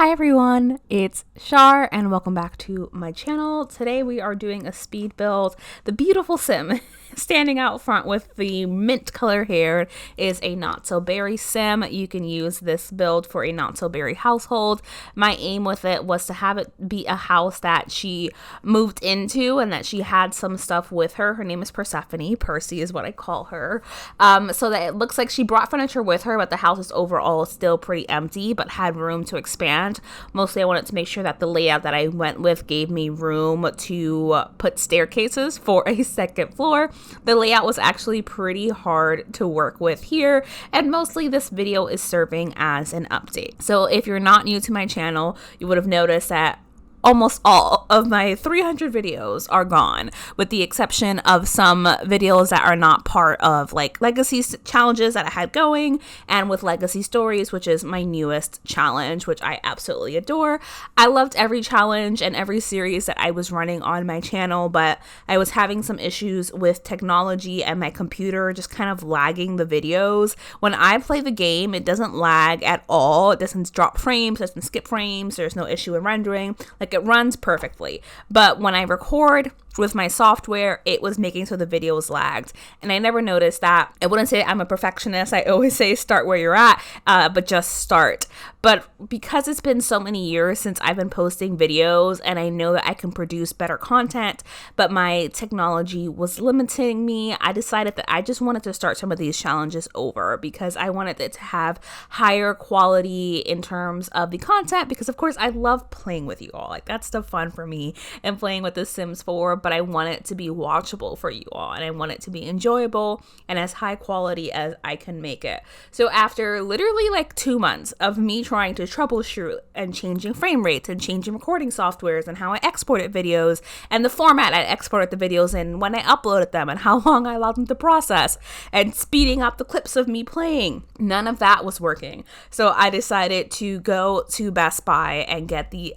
Hi everyone, it's Shar and welcome back to my channel. Today we are doing a speed build. The beautiful sim standing out front with the mint color hair is a not so berry sim. You can use this build for a not so berry household. My aim with it was to have it be a house that she moved into and that she had some stuff with her. Her name is Persephone. Percy is what I call her. So that it looks like she brought furniture with her, but the house is overall still pretty empty but had room to expand. Mostly I wanted to make sure that the layout that I went with gave me room to put staircases for a second floor. The layout was actually pretty hard to work with here, and mostly this video is serving as an update. So if you're not new to my channel, you would have noticed that almost all of my 300 videos are gone, with the exception of some videos that are not part of like legacy challenges that I had going, and with legacy stories, which is my newest challenge, which I absolutely adore. I loved every challenge and every series that I was running on my channel, but I was having some issues with technology and my computer just kind of lagging the videos. When I play the game, it doesn't lag at all. It doesn't drop frames, doesn't skip frames, there's no issue in rendering. Like, it runs perfectly, but when I record with my software, it was making so the videos lagged, and I never noticed that. I wouldn't say I'm a perfectionist. I always say start where you're at, but just start. But because it's been so many years since I've been posting videos, and I know that I can produce better content, but my technology was limiting me, I decided that I just wanted to start some of these challenges over because I wanted it to have higher quality in terms of the content, because of course I love playing with you all. Like, that's the fun for me and playing with The Sims 4, but I want it to be watchable for you all, and I want it to be enjoyable and as high quality as I can make it. So after literally like 2 months of me trying to troubleshoot and changing frame rates and changing recording softwares and how I exported videos and the format I exported the videos in, when I uploaded them, and how long I allowed them to process, and speeding up the clips of me playing, none of that was working. So I decided to go to Best Buy and get the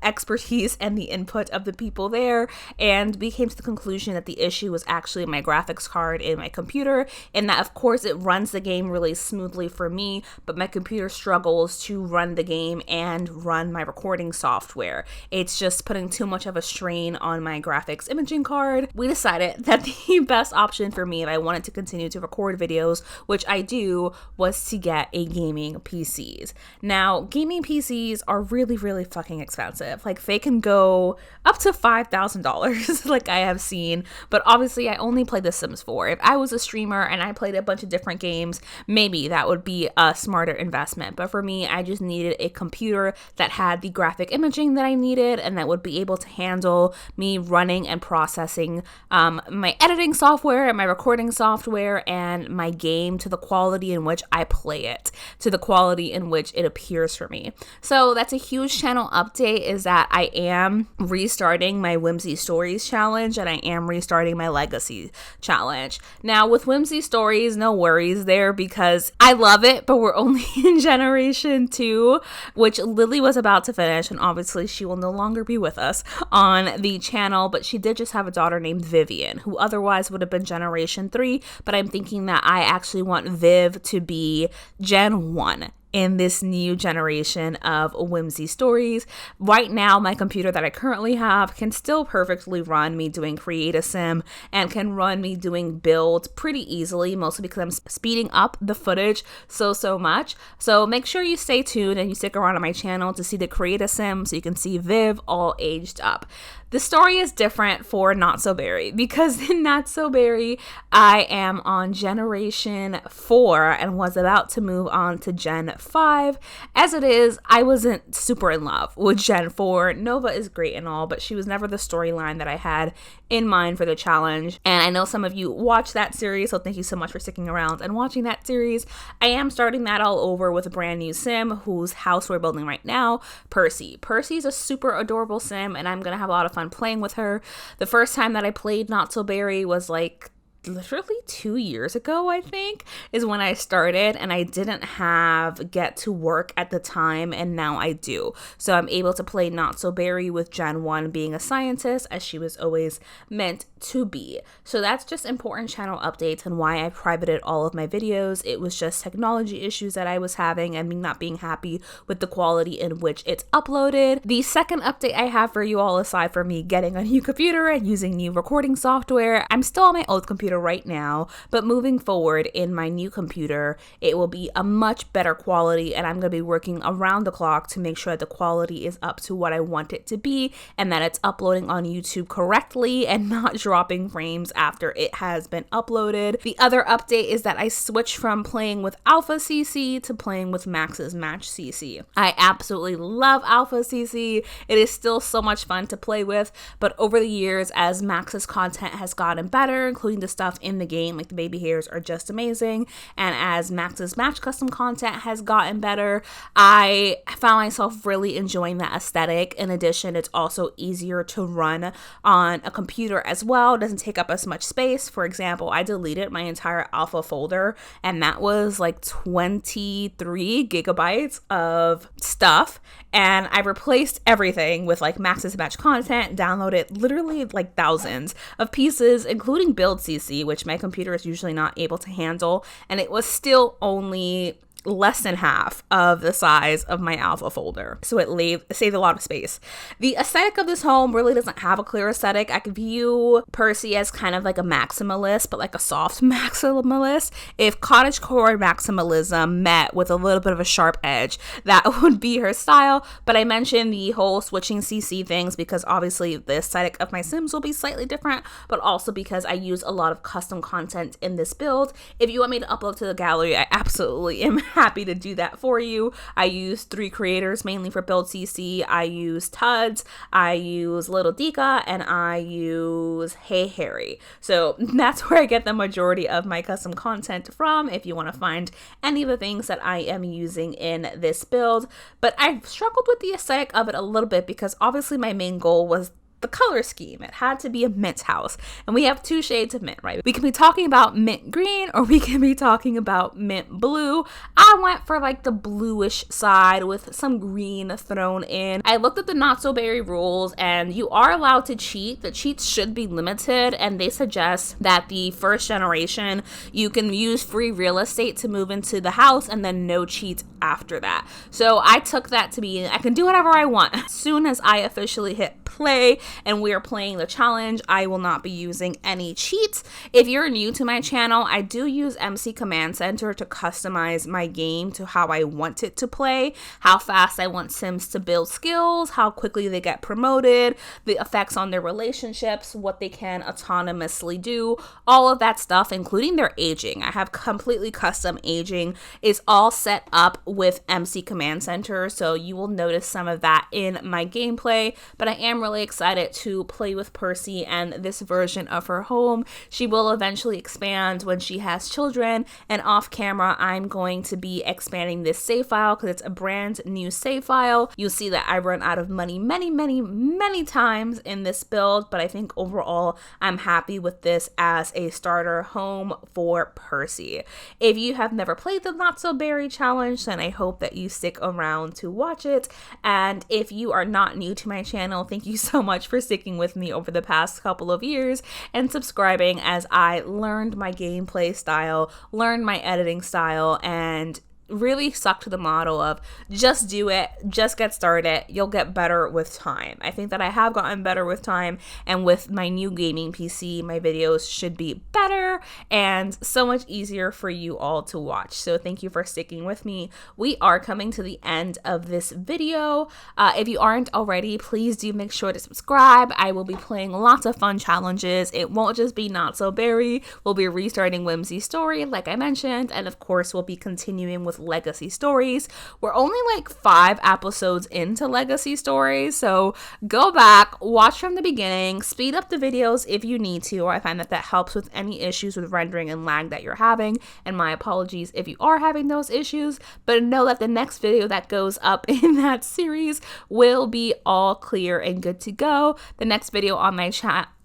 expertise and the input of the people there, and we came to the conclusion that the issue was actually my graphics card in my computer, and that of course it runs the game really smoothly for me, but my computer struggles to run the game and run my recording software. It's just putting too much of a strain on my graphics imaging card. We decided that the best option for me if I wanted to continue to record videos, which I do, was to get a gaming PCs. Now, gaming PCs are really, really fucking expensive. Like, they can go up to $5,000 like I have seen, but obviously I only play The Sims 4. If I was a streamer and I played a bunch of different games, maybe that would be a smarter investment. But for me, I just needed a computer that had the graphic imaging that I needed and that would be able to handle me running and processing my editing software and my recording software and my game to the quality in which I play it, to the quality in which it appears for me. So that's a huge channel update, is that I am restarting my Whimsy Stories challenge, and I am restarting my Legacy challenge. Now, with Whimsy Stories, no worries there, because I love it, but we're only in Generation 2, which Lily was about to finish, and obviously she will no longer be with us on the channel, but she did just have a daughter named Vivian, who otherwise would have been Generation 3, but I'm thinking that I actually want Viv to be Gen 1 in this new generation of Whimsy Stories. Right now, my computer that I currently have can still perfectly run me doing Create a Sim and can run me doing builds pretty easily, mostly because I'm speeding up the footage so much. So make sure you stay tuned and you stick around on my channel to see the Create a Sim so you can see Viv all aged up. The story is different for Not So Berry, because in Not So Berry, I am on Generation 4 and was about to move on to Gen 5. As it is, I wasn't super in love with Gen 4. Nova is great and all, but she was never the storyline that I had in mind for the challenge. And I know some of you watch that series, so thank you so much for sticking around and watching that series. I am starting that all over with a brand new sim whose house we're building right now, Percy. Percy's a super adorable sim, and I'm gonna have a lot of fun playing with her. The first time that I played Not So Berry was like literally 2 years ago, I think, is when I started, and I didn't have Get to Work at the time, and now I do. So I'm able to play Not So Berry with Gen 1 being a scientist, as she was always meant to be. So that's just important channel updates and why I privated all of my videos. It was just technology issues that I was having and me not being happy with the quality in which it's uploaded. The second update I have for you all, aside from me getting a new computer and using new recording software, I'm still on my old computer right now, but moving forward in my new computer, it will be a much better quality, and I'm going to be working around the clock to make sure that the quality is up to what I want it to be and that it's uploading on YouTube correctly and not dropping frames after it has been uploaded. The other update is that I switched from playing with Alpha CC to playing with Max's Match CC. I absolutely love Alpha CC. It is still so much fun to play with, but over the years, as Max's content has gotten better, including the stuff in the game, like the baby hairs are just amazing, and as Max's Match custom content has gotten better, I found myself really enjoying that aesthetic. In addition, it's also easier to run on a computer as well. It doesn't take up as much space. For example, I deleted my entire Alpha folder, and that was like 23 gigabytes of stuff, and I replaced everything with like Max's Match content, downloaded literally like thousands of pieces, including Build CC, which my computer is usually not able to handle, and it was still only less than half of the size of my Alpha folder. So it saved a lot of space. The aesthetic of this home really doesn't have a clear aesthetic. I could view Percy as kind of like a maximalist, but like a soft maximalist. If cottagecore maximalism met with a little bit of a sharp edge, that would be her style. But I mentioned the whole switching CC things because obviously the aesthetic of my Sims will be slightly different, but also because I use a lot of custom content in this build. If you want me to upload to the gallery, I absolutely am happy to do that for you. I use 3 creators mainly for Build CC. I use Tuds, I use Little Dika, and I use Hey Harry. So that's where I get the majority of my custom content from if you want to find any of the things that I am using in this build. But I struggled with the aesthetic of it a little bit because obviously my main goal was the color scheme. It had to be a mint house, and we have 2 shades of mint, right? We can be talking about mint green or we can be talking about mint blue. I went for like the bluish side with some green thrown in. I looked at the Not So Berry rules, and you are allowed to cheat. The cheats should be limited, and they suggest that the first generation you can use free real estate to move into the house and then no cheats after that. So I took that to be I can do whatever I want. As soon as I officially hit play and we are playing the challenge, I will not be using any cheats. If you're new to my channel, I do use MC Command Center to customize my game to how I want it to play, how fast I want Sims to build skills, how quickly they get promoted, the effects on their relationships, what they can autonomously do, all of that stuff, including their aging. I have completely custom aging. It's all set up with MC Command Center, so you will notice some of that in my gameplay, but I am really excited to play with Percy and this version of her home. She will eventually expand when she has children, and off camera I'm going to be expanding this save file because it's a brand new save file. You'll see that I run out of money many times in this build, but I think overall I'm happy with this as a starter home for Percy. If you have never played the Not So Berry challenge, then I hope that you stick around to watch it, and if you are not new to my channel, thank you so much for sticking with me over the past couple of years and subscribing as I learned my gameplay style, learned my editing style, and really stuck to the model of just do it, just get started, you'll get better with time. I think that I have gotten better with time, and with my new gaming PC, my videos should be better and so much easier for you all to watch. So thank you for sticking with me. We are coming to the end of this video. If you aren't already, please do make sure to subscribe. I will be playing lots of fun challenges. It won't just be Not So Berry. We'll be restarting Whimsy's story, like I mentioned, and of course we'll be continuing with Legacy Stories. We're only like 5 episodes into Legacy Stories, so go back, watch from the beginning, speed up the videos if you need to, or I find that that helps with any issues with rendering and lag that you're having, and my apologies if you are having those issues, but know that the next video that goes up in that series will be all clear and good to go. The next video on my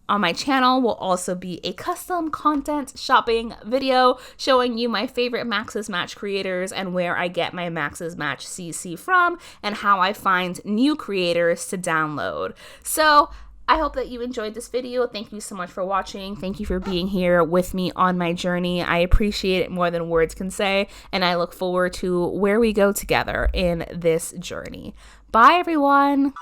on my channel will also be a custom content shopping video showing you my favorite Max's Match creators and where I get my Max's Match CC from and how I find new creators to download. So I hope that you enjoyed this video. Thank you so much for watching. Thank you for being here with me on my journey. I appreciate it more than words can say, and I look forward to where we go together in this journey. Bye, everyone.